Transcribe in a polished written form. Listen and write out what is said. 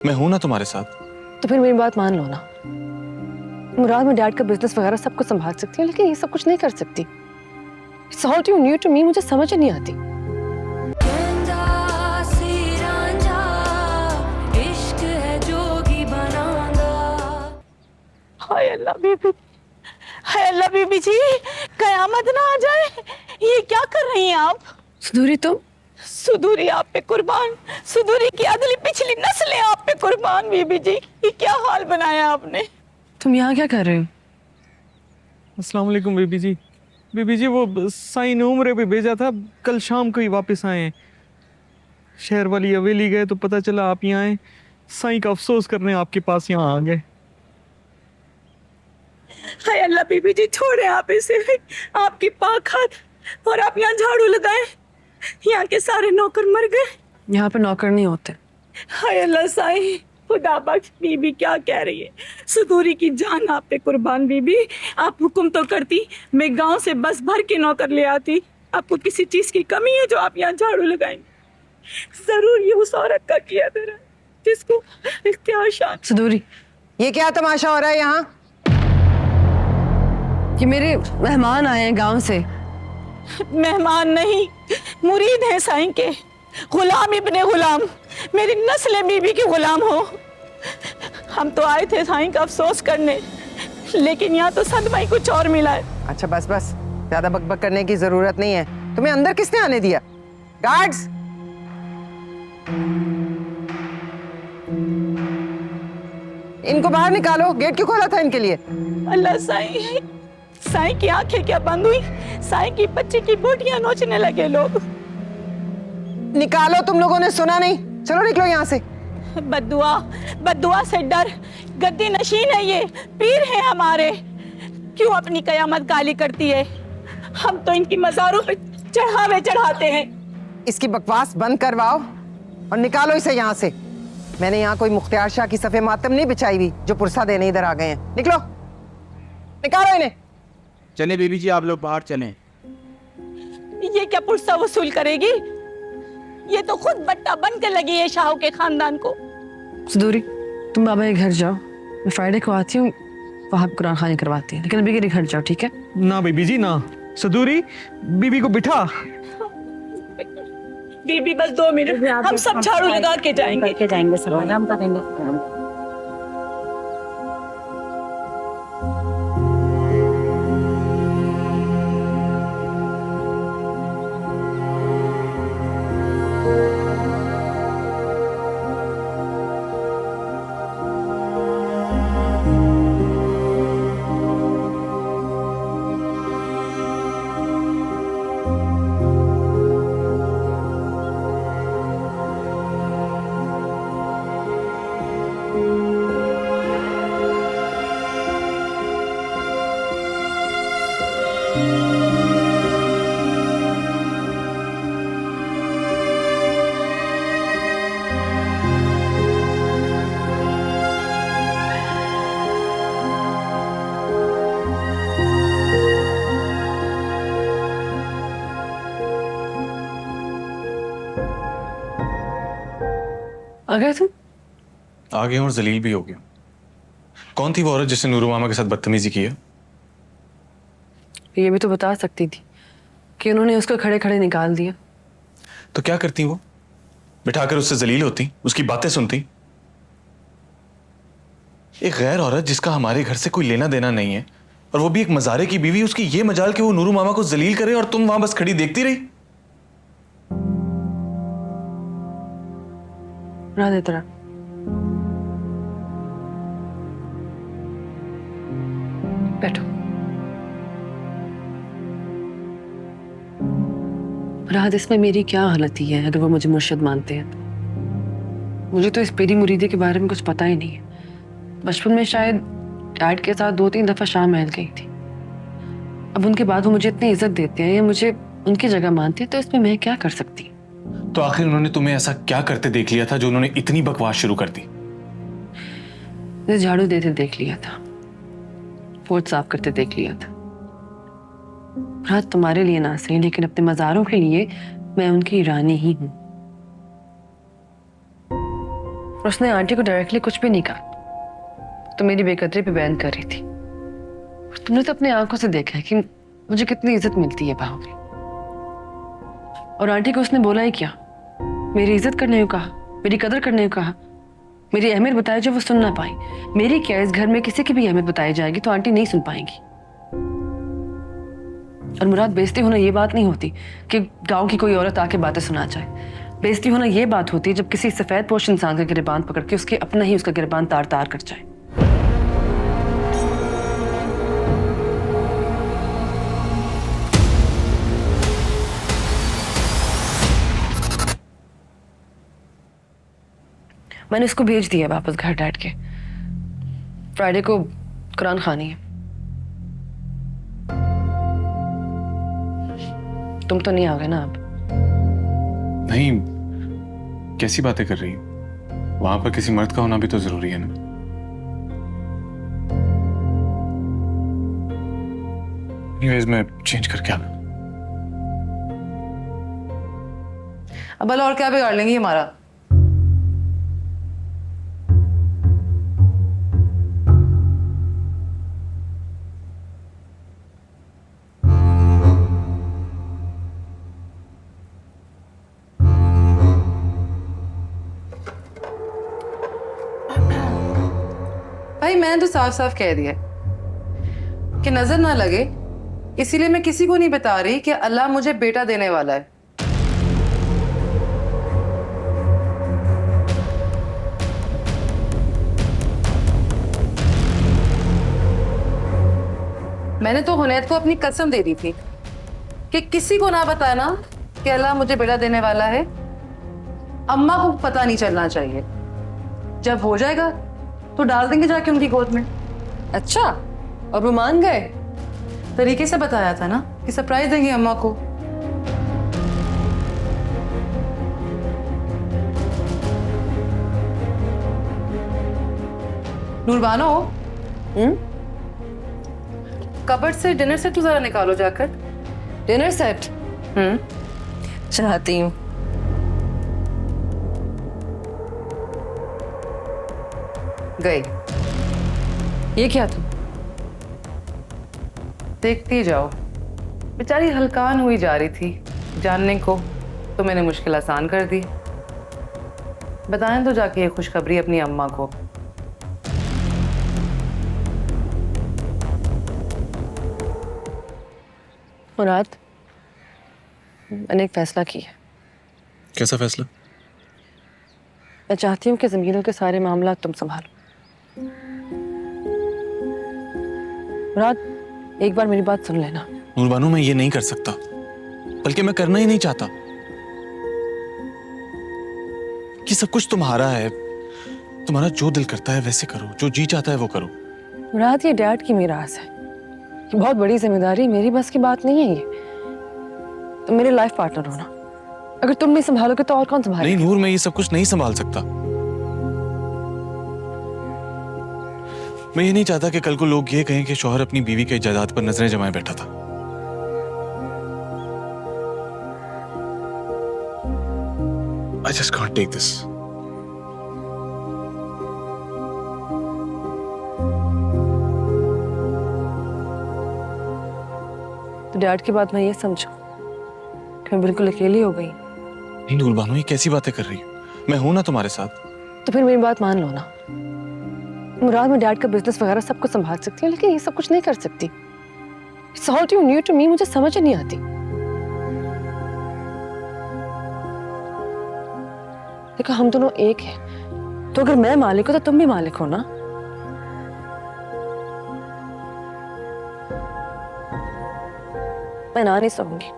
मैं हूं ना तुम्हारे साथ। तो फिर मेरी बात मान लो ना। मुराद में डैड का बिजनेस वगैरह सब कुछ संभाल सकती हूँ, लेकिन ये सब कुछ नहीं कर सकती। It's all too new to me, मुझे समझ नहीं आती। हाय अल्लाह बीबी, हाय अल्लाह बीबी जी, कयामत ना आ जाए। ये क्या कर रही हैं आप? सुधूरी तुम? सुधूरी आप पे कुर्बान, सुधूरी की अगली पिछली नस्लें आप पे कुर्बान। बीबी जी, ये क्या हाल बनाया आपने? तुम यहाँ क्या कर रहे हो? अस्सलाम वालेकुम बीबी जी। बीबी जी वो साईं ने उम्रे पे भेजा था, कल शाम को ही वापस आए हैं। शहर वाली हवेली गए तो पता चला आप यहाँ आए। साईं का अफसोस करने आपके पास यहाँ आ गए। हाय अल्लाह बीबी जी, छोड़े आप इसे, आपकी पाक हाथ। और आप यहाँ झाड़ू लगाए, यहाँ के सारे नौकर मर गए। यहाँ पे नौकर नहीं होते। हाय अल्लाह साईं, खुदा बख्श। बीबी क्या कह रही है? सुधूरी की जान आप पे कुर्बान। बीबी आप हुक्म तो करती, मैं गांव से बस भर के नौकर ले आती। आपको किसी चीज की कमी है जो आप यहाँ झाड़ू लगाएंगे? जरूर ये उस औरत का किया तेरा जिसको इख्तियार शान। सुधूरी, ये क्या तमाशा हो रहा है यहाँ? ये मेरे मेहमान आए हैं गांव से। मेहमान नहीं, मुरीद हैं साईं के, गुलाम इब्ने गुलाम। मेरी नस्ल बीबी की गुलाम हो। हम तो आए थे साईं का अफसोस करने, लेकिन यहाँ तो सदमा ही कुछ और मिला है। अच्छा बस बस, ज्यादा बकबक करने की जरूरत नहीं है। तुम्हें अंदर किसने आने दिया? गार्ड्स! इनको बाहर निकालो। गेट क्यों खोला था इनके लिए? अल्लाह साईं, साईं की आंखें क्या बंद हुई? साईं की बच्ची की बोटियां नोचने लगे लोग। निकालो, तुम लोगों ने सुना नहीं? चलो निकलो यहाँ से। बद्दुआ, बद्दुआ से डर। गद्दी नशीन है ये, पीर है हमारे। क्यों अपनी कयामत काली करती है? हम तो इनकी मज़ारों पे चढ़ावे चढ़ाते हैं। इसकी बकवास बंद करवाओ और निकालो इसे यहाँ से। मैंने यहाँ कोई मुख्तियार शाह की सफे मातम नहीं बिछाई हुई जो पुरसा देने इधर आ गए हैं। निकलो, निकालो इन्हें। चले बीबी जी, आप लोग बाहर चलें। ये क्या पुरसा वसूल करेगी? ये तो खुद बट्टा बन के लगी है शाह के खानदान को। सुधूरी, तुम बाबा के घर जाओ, मैं फ्राइडे को आती हूँ, वहाँ कुरान खानी करवाती है। लेकिन अभी के घर जाओ, ठीक है? ना बीबी जी ना। सदूरी, बीबी को बिठा। बीबी बस 2 मिनट, हम सब झाड़ू लगा के जाएंगे। सब आराम करेंगे। आ गए तुम? आ गए और जलील भी हो गया। कौन थी वो औरत जिसने नूरू मामा के साथ बदतमीजी की है? ये भी तो बता सकती थी कि उन्होंने उसको खड़े खड़े निकाल दिया। तो क्या करती वो? बिठाकर उससे जलील होती, उसकी बातें सुनती। एक गैर औरत जिसका हमारे घर से कोई लेना देना नहीं है, और वो भी एक मजारे की बीवी, उसकी ये मजाल कि वो नूरू मामा को जलील करे और तुम वहां बस खड़ी देखती रही। मुराद इधर आ। बैठो। मुराद, इसमें मेरी क्या गलती है अगर वो मुझे मुर्शिद मानते हैं तो? मुझे तो इस पीरी मुरीदी के बारे में कुछ पता ही नहीं है। बचपन में शायद डैड के साथ 2-3 दफा शाह महल गई थी। अब उनके बाद वो मुझे इतनी इज्जत देते हैं या मुझे उनकी जगह मानते हैं, तो इसमें मैं क्या कर सकती? तो आखिर उन्होंने तुम्हें ऐसा क्या करते देख लिया था जो उन्होंने इतनी बकवास शुरू कर दी? झाड़ू देते देख लिया था, पोर्च साफ करते देख लिया था। रात तुम्हारे लिए ना सही, लेकिन अपने मज़ारों के लिए मैं उनकी रानी ही हूं। और उसने आंटी को डायरेक्टली कुछ भी नहीं कहा, तो मेरी बेकदरी पे बयान कर रही थी। और तुमने तो अपनी आंखों से देखा है कि मुझे कितनी इज्जत मिलती है बाहों में। और आंटी को उसने बोला ही क्या? मेरी इज्जत करने को कहा, मेरी कदर करने को कहा, मेरी अहमियत बताई जो वो सुन ना पाई। मेरी क्या, इस घर में किसी की भी अहमियत बताई जाएगी तो आंटी नहीं सुन पाएंगी। और मुराद, बेइज्जती होना ये बात नहीं होती कि गांव की कोई औरत आके बातें सुना जाए। बेइज्जती होना ये बात होती है जब किसी सफेद पोश इंसान का गिरबान पकड़ के उसके अपना ही उसका गिरबान तार तार कर जाए। मैंने इसको भेज दिया वापस घर डैड के। फ्राइडे को कुरान खानी है। तुम तो नहीं आओगे ना अब? नहीं, कैसी बातें कर रही हो? वहां पर किसी मर्द का होना भी तो जरूरी है ना। एनीवेज, मैं चेंज करके आना। अब भला और क्या बिगाड़ लेंगी हमारा? भाई मैंने तो साफ साफ कह दिया कि नजर ना लगे, इसीलिए मैं किसी को नहीं बता रही कि अल्लाह मुझे बेटा देने वाला है। मैंने तो हुनैद को अपनी कसम दे दी थी कि किसी को ना बताना कि अल्लाह मुझे बेटा देने वाला है। अम्मा को पता नहीं चलना चाहिए। जब हो जाएगा तो डाल देंगे जाके उनकी गोद में। अच्छा, और वो मान गए? तरीके से बताया था ना कि सरप्राइज देंगे अम्मा को। नूरबानो, कबर्ड से डिनर सेट तो जरा निकालो जाकर। Dinner set? चाहती हूँ। गई। ये क्या तुम? देखती जाओ। बेचारी हलकान हुई जा रही थी जानने को, तो मैंने मुश्किल आसान कर दी। बताएं तो जाके ये खुशखबरी अपनी अम्मा को। मुराद, मैंने एक फैसला किया है। कैसा फैसला? मैं चाहती हूँ कि जमीनों के सारे मामला तुम संभालो। मुराद, एक बार मेरी बात सुन लेना। नूरबानो, मैं ये नहीं कर सकता, बल्कि मैं करना ही नहीं चाहता। कि सब कुछ तुम्हारा है, तुम्हारा जो दिल करता है वैसे करो, जो जी चाहता है वो करो। मुराद, ये डैड की मीरास है, ये बहुत बड़ी जिम्मेदारी, मेरी बस की बात नहीं है ये। तुम मेरे लाइफ पार्टनर हो ना, अगर तुम नहीं संभालोगे तो और कौन संभालेगा? नहीं नूर, मैं ये सब कुछ नहीं संभाल सकता। मैं ये नहीं चाहता कि कल को लोग ये कहें कि शौहर अपनी बीवी के जायदाद पर नजरें जमाए बैठा था। I just can't take this. तो डैड की बात मैं ये समझूं कि मैं बिल्कुल अकेली हो गई? नहीं नूरबानो, ये कैसी बातें कर रही हो? मैं हूं ना तुम्हारे साथ। तो फिर मेरी बात मान लो ना। मुराद, मैं डैड का बिजनेस वगैरह सब कुछ संभाल सकती हूँ, लेकिन ये सब कुछ नहीं कर सकती। It's all too new to me, मुझे समझ नहीं आती। देखो, हम दोनों एक हैं, तो अगर मैं मालिक हूं तो तुम भी मालिक हो ना। मैं ना नहीं सहूंगी।